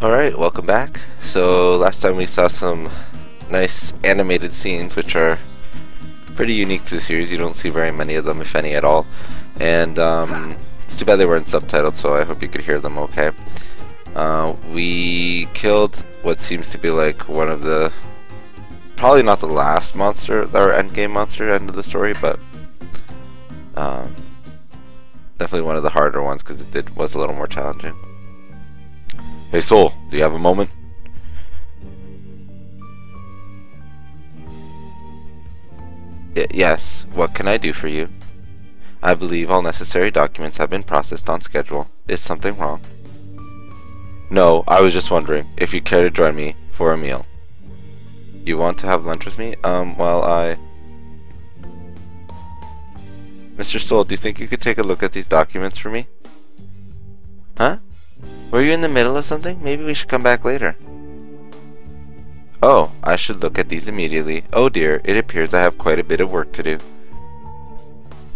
Alright, welcome back. So last time we saw some nice animated scenes which are pretty unique to the series. You don't see very many of them, if any at all. And it's too bad they weren't subtitled, so I hope you could hear them okay. We killed what seems to be like one of the, probably not the last monster, or endgame monster end of the story, but definitely one of the harder ones because was a little more challenging. Hey Soul, do you have a moment? Yes, what can I do for you? I believe all necessary documents have been processed on schedule. Is something wrong? No, I was just wondering if you'd care to join me for a meal. You want to have lunch with me? Mr. Soul, do you think you could take a look at these documents for me? Huh? Were you in the middle of something? Maybe we should come back later. Oh, I should look at these immediately. Oh dear, it appears I have quite a bit of work to do.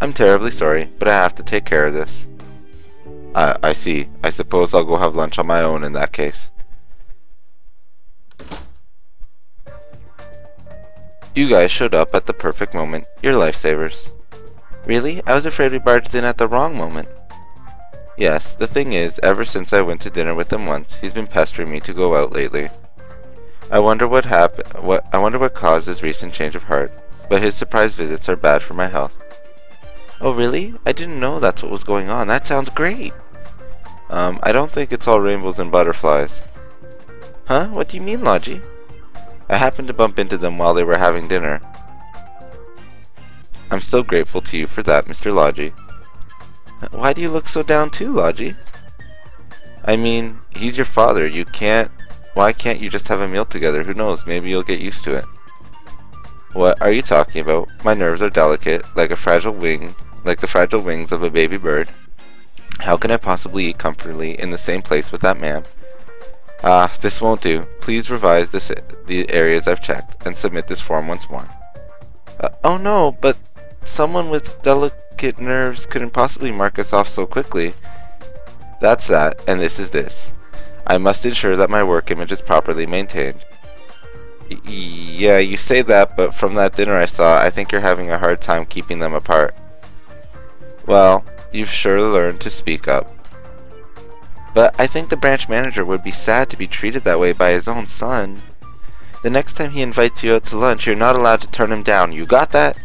I'm terribly sorry, but I have to take care of this. I see. I suppose I'll go have lunch on my own in that case. You guys showed up at the perfect moment. You're lifesavers. Really? I was afraid we barged in at the wrong moment. Yes, the thing is, ever since I went to dinner with him once, he's been pestering me to go out lately. I wonder what caused his recent change of heart, but his surprise visits are bad for my health. Oh really? I didn't know that's what was going on. That sounds great! I don't think it's all rainbows and butterflies. Huh? What do you mean, Logy? I happened to bump into them while they were having dinner. I'm still grateful to you for that, Mr. Logy. Why do you look so down too, Logy? I mean, he's your father. Why can't you just have a meal together? Who knows? Maybe you'll get used to it. What are you talking about? My nerves are delicate, like the fragile wings of a baby bird. How can I possibly eat comfortably in the same place with that man? This won't do. Please revise the areas I've checked and submit this form once more. Oh no, but someone with delicate nerves couldn't possibly mark us off so quickly. That's that, and this is this. I must ensure that my work image is properly maintained. Yeah, you say that, but from that dinner I saw, I think you're having a hard time keeping them apart. Well, you've sure learned to speak up. But I think the branch manager would be sad to be treated that way by his own son. The next time he invites you out to lunch, you're not allowed to turn him down. You got that?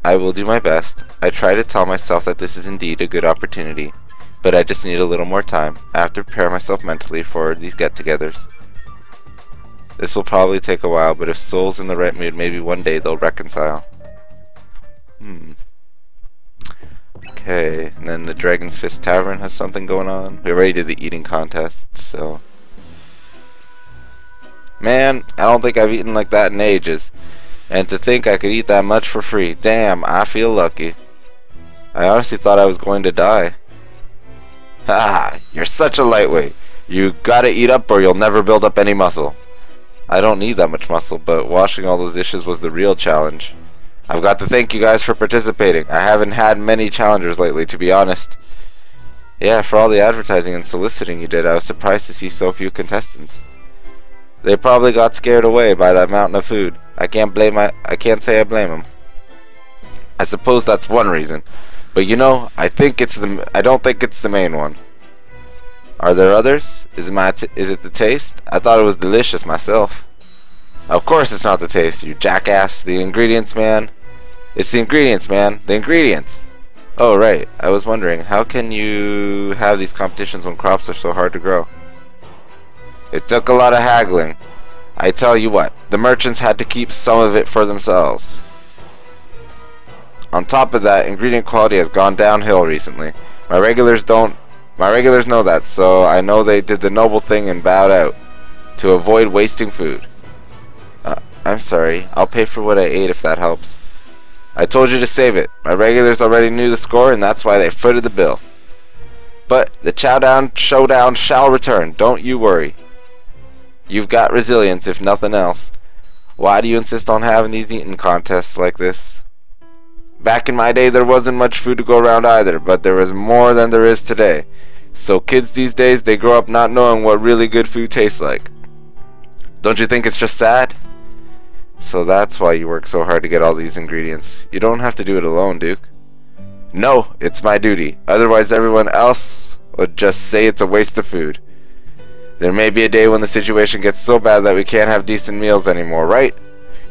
I will do my best. I try to tell myself that this is indeed a good opportunity, but I just need a little more time. I have to prepare myself mentally for these get-togethers. This will probably take a while, but if Soul's in the right mood, maybe one day they'll reconcile. Okay, and then the Dragon's Fist Tavern has something going on. We already did the eating contest, so... Man, I don't think I've eaten like that in ages. And to think I could eat that much for free. Damn, I feel lucky. I honestly thought I was going to die. Ha! You're such a lightweight. You gotta eat up or you'll never build up any muscle. I don't need that much muscle, but washing all those dishes was the real challenge. I've got to thank you guys for participating. I haven't had many challengers lately, to be honest. Yeah, for all the advertising and soliciting you did, I was surprised to see so few contestants. They probably got scared away by that mountain of food. I can't say I blame them. I suppose that's one reason. But you know, I don't think it's the main one. Are there others? Is it the taste? I thought it was delicious myself. Of course it's not the taste, you jackass. The ingredients, man. It's the ingredients, man. The ingredients. Oh, right. I was wondering, how can you have these competitions when crops are so hard to grow? It took a lot of haggling. I tell you what, the merchants had to keep some of it for themselves. On top of that, ingredient quality has gone downhill recently. My regulars know that, so I know they did the noble thing and bowed out to avoid wasting food. I'm sorry. I'll pay for what I ate if that helps. I told you to save it. My regulars already knew the score, and that's why they footed the bill. But the showdown shall return. Don't you worry. You've got resilience, if nothing else. Why do you insist on having these eating contests like this? Back in my day, there wasn't much food to go around either, but there was more than there is today. So kids these days, they grow up not knowing what really good food tastes like. Don't you think it's just sad? So that's why you work so hard to get all these ingredients. You don't have to do it alone, Duke. No, it's my duty. Otherwise everyone else would just say it's a waste of food. There may be a day when the situation gets so bad that we can't have decent meals anymore, right?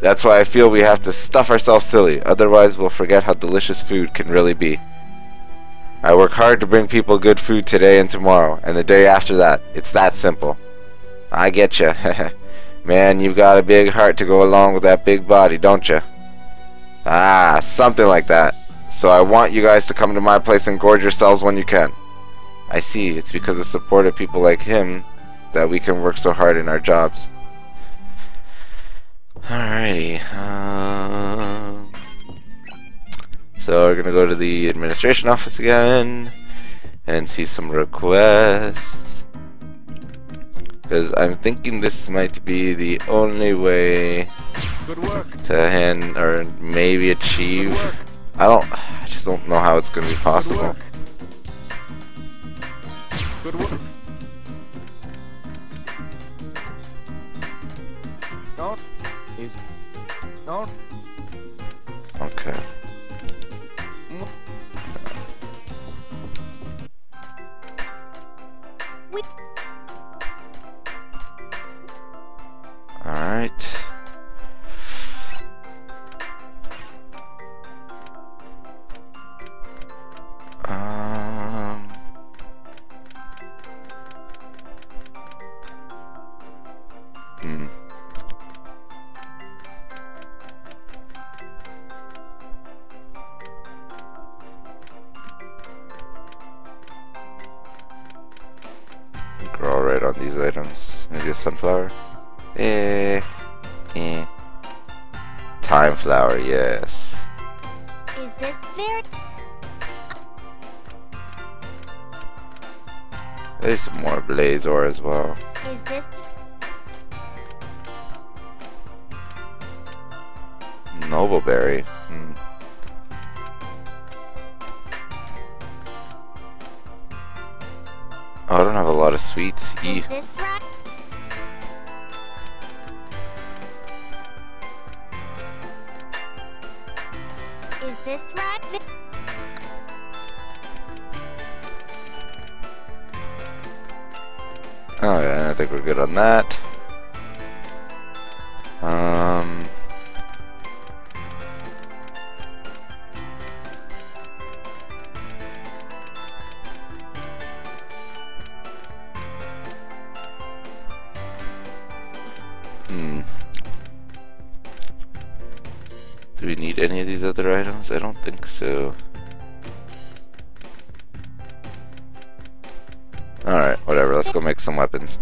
That's why I feel we have to stuff ourselves silly. Otherwise we'll forget how delicious food can really be. I work hard to bring people good food today and tomorrow, and the day after that. It's that simple. I get ya. Man, you've got a big heart to go along with that big body, don't ya? Ah, something like that. So I want you guys to come to my place and gorge yourselves when you can. I see, it's because of support of people like him that we can work so hard in our jobs. Alrighty. So we're gonna go to the administration office again and see some requests. Because I'm thinking this might be the only way to hand or maybe achieve. I just don't know how it's gonna be possible. Good work. Don't. He's. Don't. Okay. Alright. Grow right on these items. Maybe a sunflower? Time flower, yes. Is this very... There's some more blaze ore as well. Is this... Noble berry. Oh, I don't have a lot of sweets. Is this right? Is this right? Oh yeah, I think we're good on that. Do we need any of these other items? I don't think so. Alright, whatever, let's go make some weapons.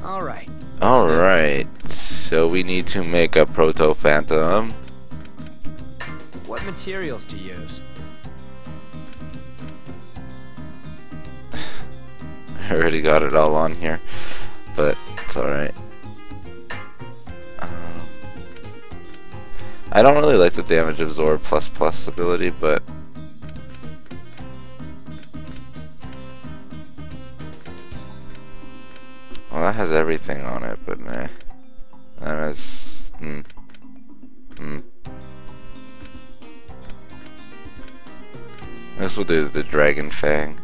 Alright. Alright, so we need to make a proto phantom. What materials to use? I already got it all on here, but it's alright. I don't really like the damage absorb ++ ability, but well, that has everything on it, but nah. That has This will do the Dragon Fang.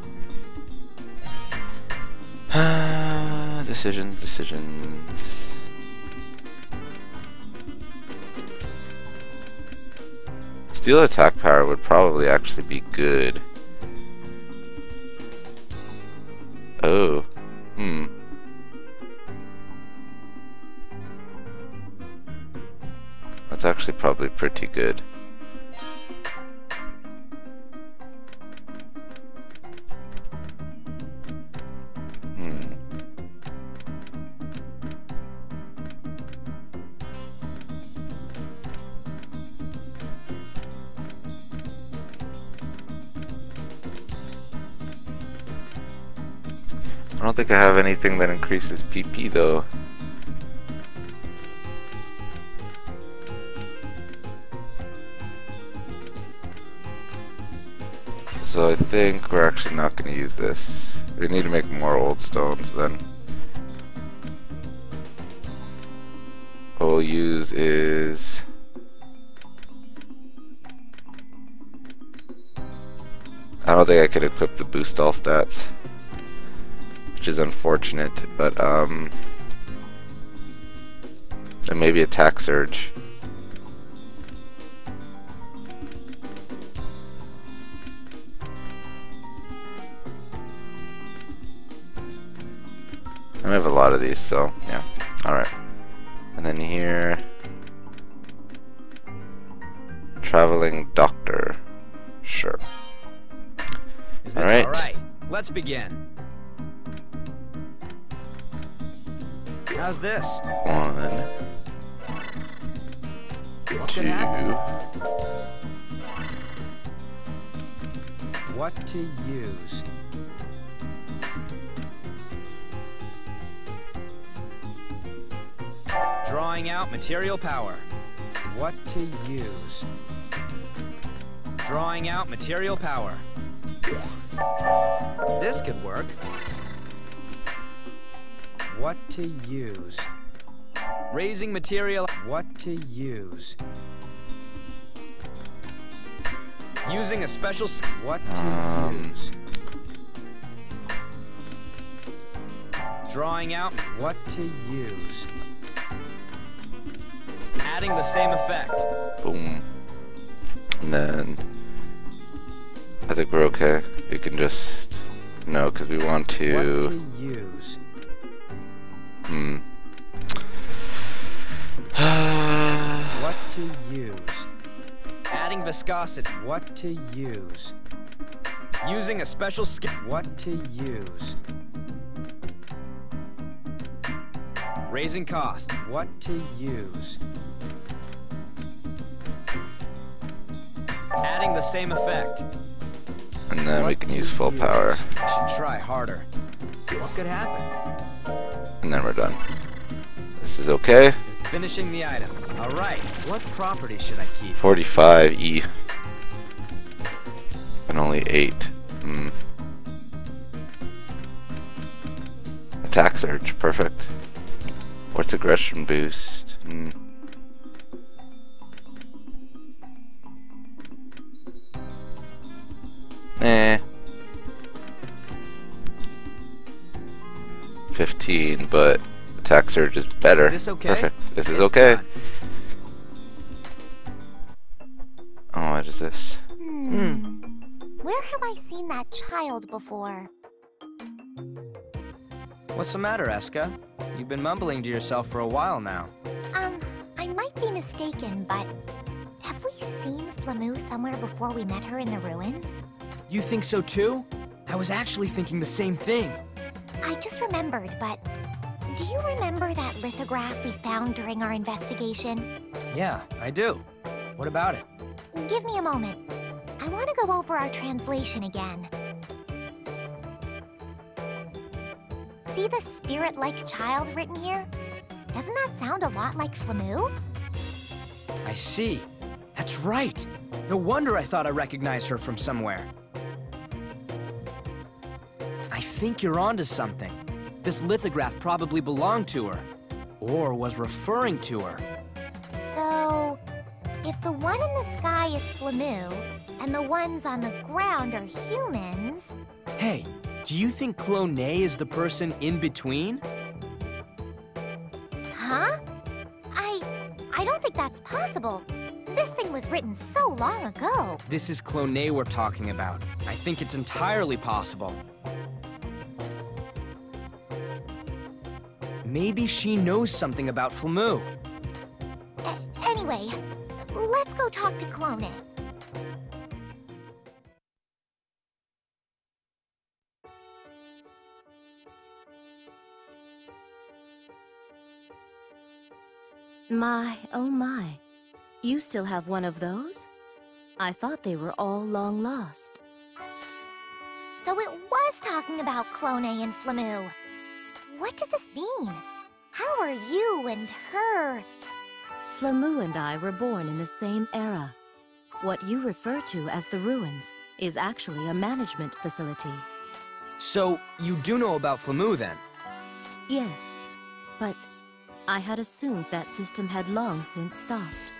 Decisions. Steel attack power would probably actually be good. Oh. That's actually probably pretty good. I don't think I have anything that increases PP though. So I think we're actually not going to use this. We need to make more old stones then. What we'll use is... I don't think I could equip the boost all stats, which is unfortunate, but and maybe attack surge. I have a lot of these, so yeah. Alright. And then here, traveling doctor. Sure. All right. Let's begin. How's this? 1, 2. What to use? Drawing out material power. What to use? Drawing out material power. This could work. What to use? Raising material. What to use? Using a special. What to use? Drawing out. What to use? Adding the same effect. Boom. And then I think we're okay. We can just no, because we want to. What to use? What to use? Adding viscosity. What to use? Using a special skill. What to use? Raising cost. What to use? Adding the same effect. And then we can use full power. I should try harder. What could happen? And then we're done. This is okay. Finishing the item. Alright, what property should I keep? 45E. And only 8. Attack surge, perfect. What's aggression boost? Eh. 15, but attack surge is better. Is this okay? Perfect. This is It's okay. done. Oh, what is this? Where have I seen that child before? What's the matter, Escha? You've been mumbling to yourself for a while now. I might be mistaken, but have we seen Flamu somewhere before we met her in the ruins? You think so too? I was actually thinking the same thing. I just remembered, but do you remember that lithograph we found during our investigation? Yeah, I do. What about it? Give me a moment. I want to go over our translation again. See the spirit-like child written here? Doesn't that sound a lot like Flamu? I see. That's right. No wonder I thought I recognized her from somewhere. I think you're onto something. This lithograph probably belonged to her, or was referring to her. So, if the one in the sky is Flamu, and the ones on the ground are humans... Hey, do you think Clonay is the person in between? Huh? I don't think that's possible. This thing was written so long ago. This is Clonay we're talking about. I think it's entirely possible. Maybe she knows something about Flamu. Anyway, let's go talk to Clonay. My, oh my. You still have one of those? I thought they were all long lost. So it was talking about Clonay and Flamu. What does this mean? How are you and her? Flamu and I were born in the same era. What you refer to as the ruins. is actually a management facility. So, you do know about Flammu then? Yes, but I had assumed that system had long since stopped.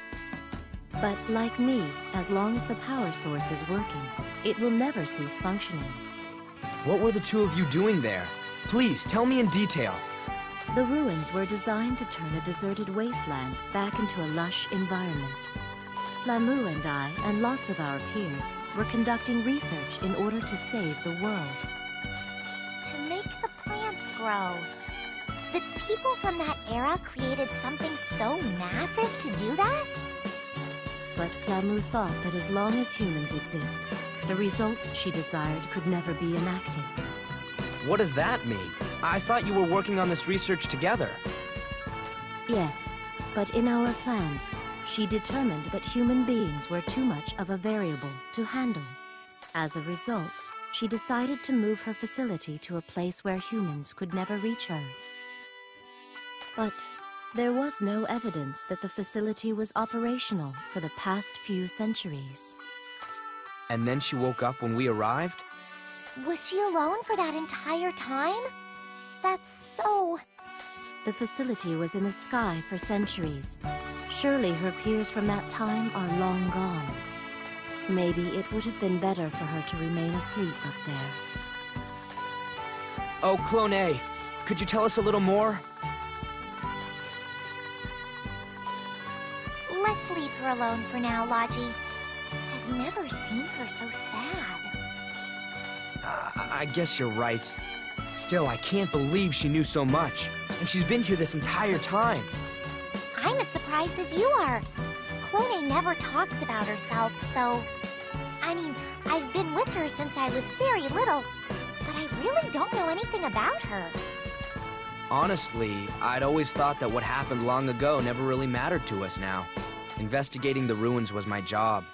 But like me, as long as the power source is working, it will never cease functioning. What were the two of you doing there? Please, tell me in detail. The ruins were designed to turn a deserted wasteland back into a lush environment. Flammu and I, and lots of our peers, were conducting research in order to save the world. To make the plants grow. The people from that era created something so massive to do that? But Flammu thought that as long as humans exist, the results she desired could never be enacted. What does that mean? I thought you were working on this research together. Yes, but in our plans, she determined that human beings were too much of a variable to handle. As a result, she decided to move her facility to a place where humans could never reach her. But there was no evidence that the facility was operational for the past few centuries. And then she woke up when we arrived? Was she alone for that entire time? That's so... The facility was in the sky for centuries. Surely her peers from that time are long gone. Maybe it would have been better for her to remain asleep up there. Oh, Clone, could you tell us a little more? Let's leave her alone for now, Logy. I've never seen her so sad. I guess you're right. Still, I can't believe she knew so much. And she's been here this entire time. I'm as surprised as you are. Clone never talks about herself, so... I mean, I've been with her since I was very little, but I really don't know anything about her. Honestly, I'd always thought that what happened long ago never really mattered to us now. Investigating the ruins was my job,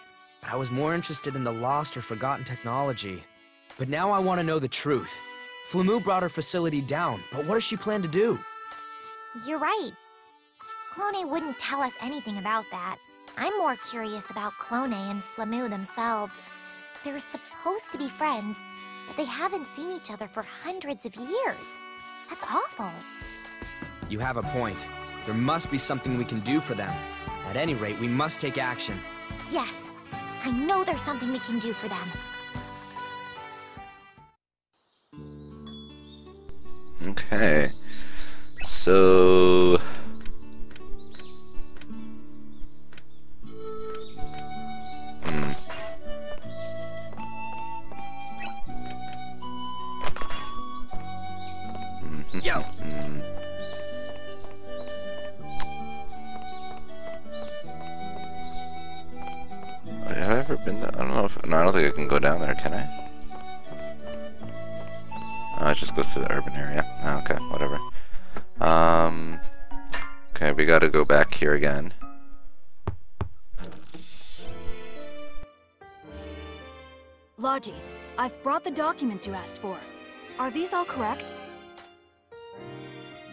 but I was more interested in the lost or forgotten technology. But now I want to know the truth. Flammu brought her facility down, but what does she plan to do? You're right. Clone wouldn't tell us anything about that. I'm more curious about Clone and Flammu themselves. They're supposed to be friends, but they haven't seen each other for hundreds of years. That's awful. You have a point. There must be something we can do for them. At any rate, we must take action. Yes, I know there's something we can do for them. Okay. So... Yo! Have I ever been there? I don't know if... No, I don't think I can go down there, can I? Oh, it just goes to the urban area. Oh, okay, whatever. Okay, we gotta go back here again. Logy, I've brought the documents you asked for. Are these all correct?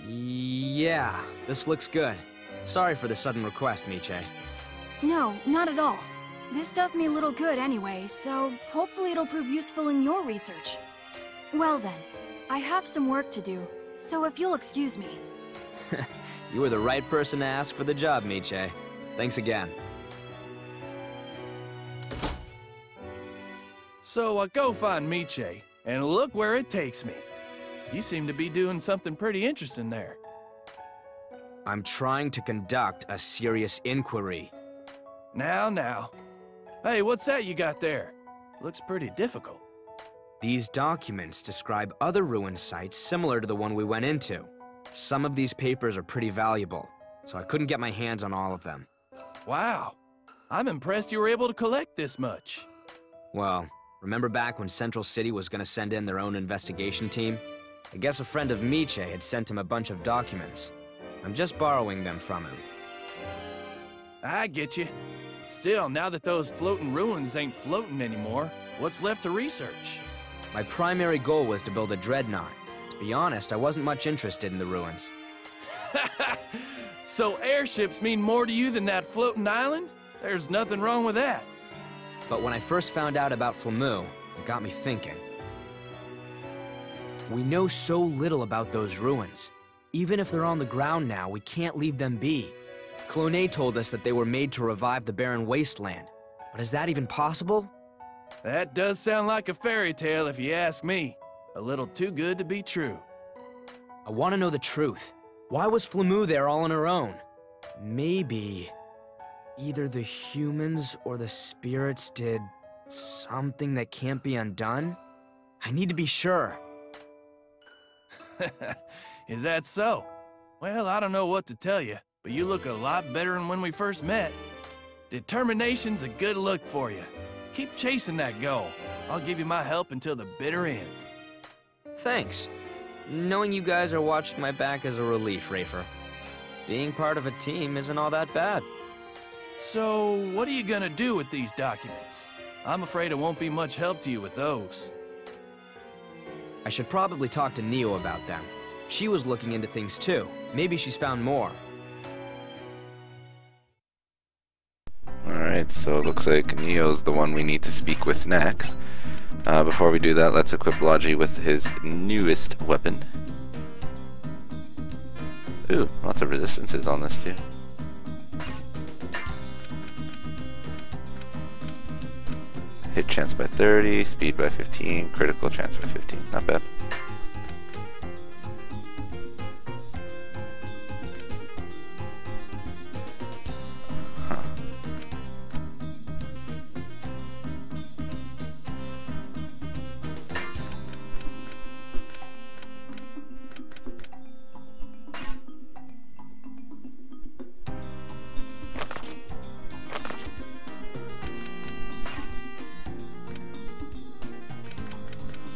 Yeah, this looks good. Sorry for the sudden request, Miche. No, not at all. This does me a little good anyway, so hopefully it'll prove useful in your research. Well then, I have some work to do, so if you'll excuse me. You were the right person to ask for the job, Miche. Thanks again. So I go find Miche, and look where it takes me. You seem to be doing something pretty interesting there. I'm trying to conduct a serious inquiry. Now. Hey, what's that you got there? Looks pretty difficult. These documents describe other ruin sites similar to the one we went into. Some of these papers are pretty valuable, so I couldn't get my hands on all of them. Wow. I'm impressed you were able to collect this much. Well, remember back when Central City was gonna send in their own investigation team? I guess a friend of Miche had sent him a bunch of documents. I'm just borrowing them from him. I get you. Still, now that those floating ruins ain't floating anymore, what's left to research? My primary goal was to build a dreadnought. To be honest, I wasn't much interested in the ruins. So airships mean more to you than that floating island? There's nothing wrong with that. But when I first found out about Flamu, it got me thinking. We know so little about those ruins. Even if they're on the ground now, we can't leave them be. Cloné told us that they were made to revive the barren wasteland. But is that even possible? That does sound like a fairy tale if you ask me. A little too good to be true. I want to know the truth. Why was Flamu there all on her own? Maybe either the humans or the spirits did something that can't be undone? I need to be sure. Is that so? Well, I don't know what to tell you, but you look a lot better than when we first met. Determination's a good look for you. Keep chasing that goal. I'll give you my help until the bitter end. Thanks. Knowing you guys are watching my back is a relief, Rafer. Being part of a team isn't all that bad. So, what are you gonna do with these documents? I'm afraid it won't be much help to you with those. I should probably talk to Neo about them. She was looking into things too. Maybe she's found more. Alright, so it looks like Neo's the one we need to speak with next. Before we do that, let's equip Logy with his newest weapon. Ooh, lots of resistances on this too. Hit chance by 30, speed by 15, critical chance by 15. Not bad.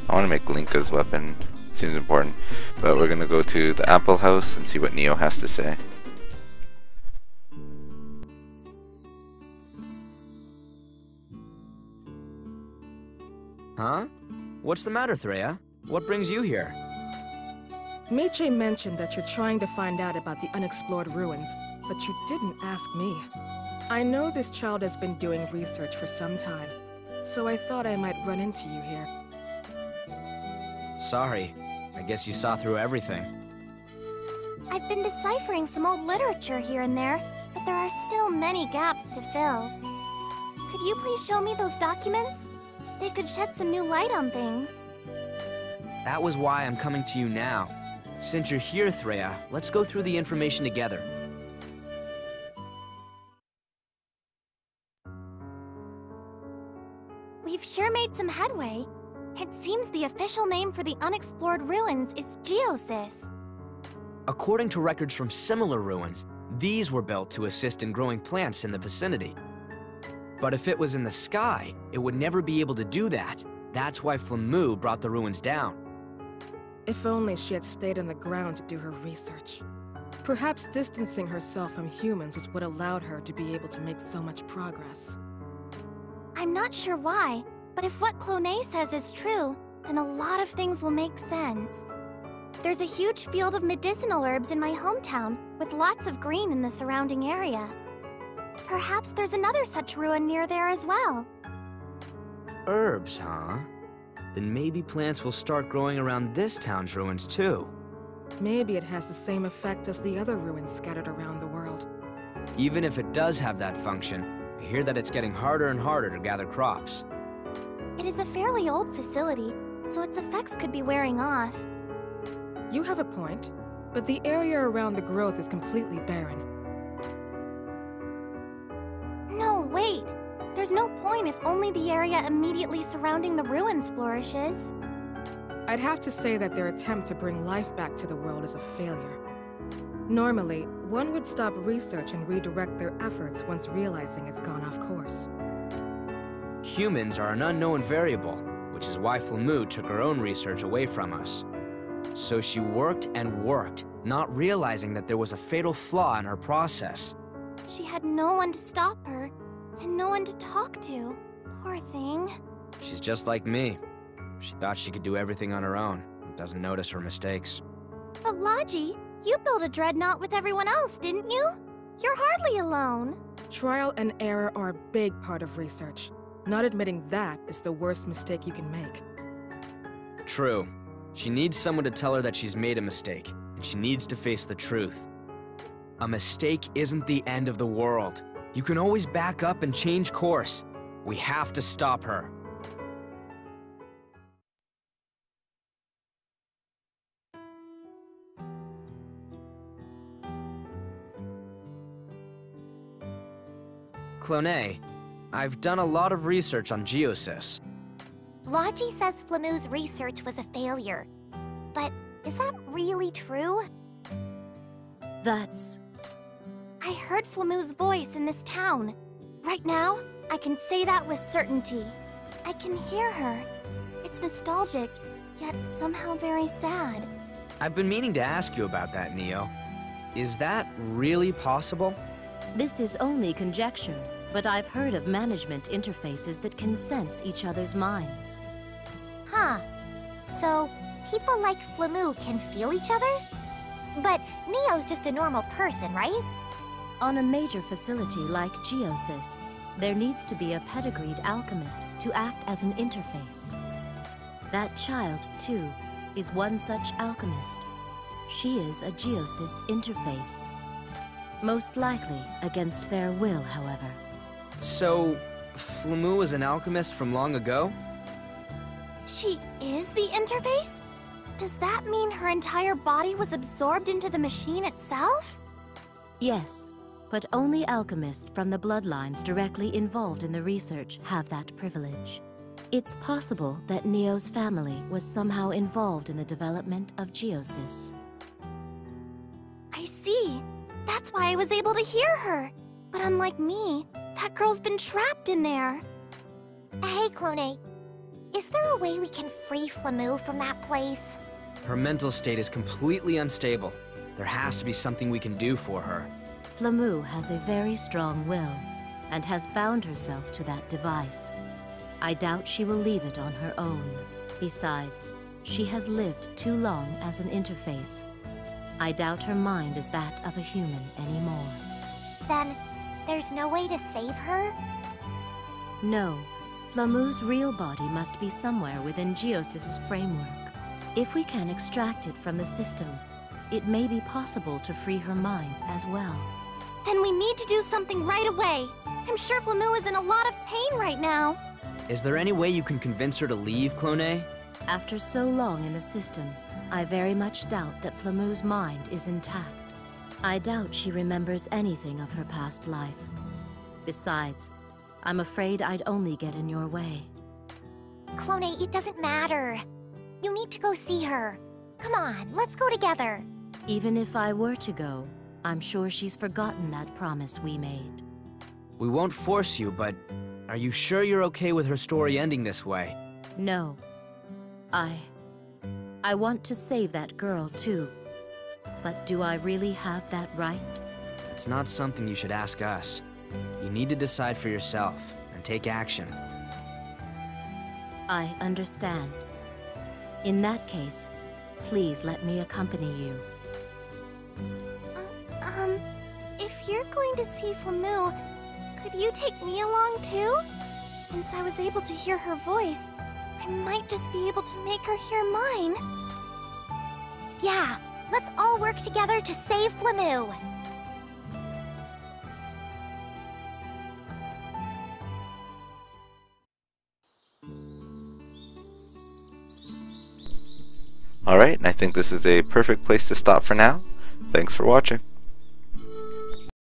I want to make Linka's weapon, seems important, but we're going to go to the Apple House and see what Neo has to say. Huh? What's the matter, Threa? What brings you here? Meche mentioned that you're trying to find out about the unexplored ruins, but you didn't ask me. I know this child has been doing research for some time, so I thought I might run into you here. Sorry. I guess you saw through everything. I've been deciphering some old literature here and there, but there are still many gaps to fill. Could you please show me those documents? They could shed some new light on things. That was why I'm coming to you now. Since you're here, Threa, let's go through the information together. We've sure made some headway. It seems the official name for the unexplored ruins is Geosis. According to records from similar ruins, these were built to assist in growing plants in the vicinity. But if it was in the sky, it would never be able to do that. That's why Flamu brought the ruins down. If only she had stayed on the ground to do her research. Perhaps distancing herself from humans was what allowed her to be able to make so much progress. I'm not sure why, but if what Cloné says is true, then a lot of things will make sense. There's a huge field of medicinal herbs in my hometown, with lots of green in the surrounding area. Perhaps there's another such ruin near there as well. Herbs, huh? Then maybe plants will start growing around this town's ruins too. Maybe it has the same effect as the other ruins scattered around the world. Even if it does have that function, I hear that it's getting harder and harder to gather crops. It is a fairly old facility, so its effects could be wearing off. You have a point, but the area around the growth is completely barren. No, wait! There's no point if only the area immediately surrounding the ruins flourishes. I'd have to say that their attempt to bring life back to the world is a failure. Normally, one would stop research and redirect their efforts once realizing it's gone off course. Humans are an unknown variable, which is why Flamu took her own research away from us. So she worked and worked, not realizing that there was a fatal flaw in her process. She had no one to stop her, and no one to talk to. Poor thing. She's just like me. She thought she could do everything on her own, and doesn't notice her mistakes. But Logy, you built a dreadnought with everyone else, didn't you? You're hardly alone. Trial and error are a big part of research. Not admitting that is the worst mistake you can make. True. She needs someone to tell her that she's made a mistake, and she needs to face the truth. A mistake isn't the end of the world. You can always back up and change course. We have to stop her. Clone, I've done a lot of research on Geosys. Logy says Flammu's research was a failure. But is that really true? That's... I heard Flammu's voice in this town. Right now, I can say that with certainty. I can hear her. It's nostalgic, yet somehow very sad. I've been meaning to ask you about that, Neo. Is that really possible? This is only conjecture, but I've heard of management interfaces that can sense each other's minds. Huh. So, people like Flammu can feel each other? But Neo's just a normal person, right? On a major facility like Geosys, there needs to be a pedigreed alchemist to act as an interface. That child, too, is one such alchemist. She is a Geosys interface. Most likely against their will, however. So, Flammu is an alchemist from long ago? She is the interface? Does that mean her entire body was absorbed into the machine itself? Yes, but only alchemists from the bloodlines directly involved in the research have that privilege. It's possible that Neo's family was somehow involved in the development of Geosys. I see. That's why I was able to hear her. But unlike me, that girl's been trapped in there. Hey, Clone. Is there a way we can free Flammu from that place? Her mental state is completely unstable. There has to be something we can do for her. Flammu has a very strong will, and has bound herself to that device. I doubt she will leave it on her own. Besides, she has lived too long as an interface. I doubt her mind is that of a human anymore. Then, there's no way to save her? No. Flammu's real body must be somewhere within Geosys' framework. If we can extract it from the system, it may be possible to free her mind as well. Then we need to do something right away. I'm sure Flammu is in a lot of pain right now. Is there any way you can convince her to leave, Clone? After so long in the system, I very much doubt that Flammu's mind is intact. I doubt she remembers anything of her past life. Besides, I'm afraid I'd only get in your way. Clone, it doesn't matter. You need to go see her. Come on, let's go together. Even if I were to go, I'm sure she's forgotten that promise we made. We won't force you, but are you sure you're okay with her story ending this way? No. I want to save that girl, too. But do I really have that right? It's not something you should ask us. You need to decide for yourself and take action. I understand. In that case, please let me accompany you. If you're going to see Flammu, could you take me along too? Since I was able to hear her voice, I might just be able to make her hear mine. Yeah, let's all work together to save Flammu. Alright, and I think this is a perfect place to stop for now. Thanks for watching.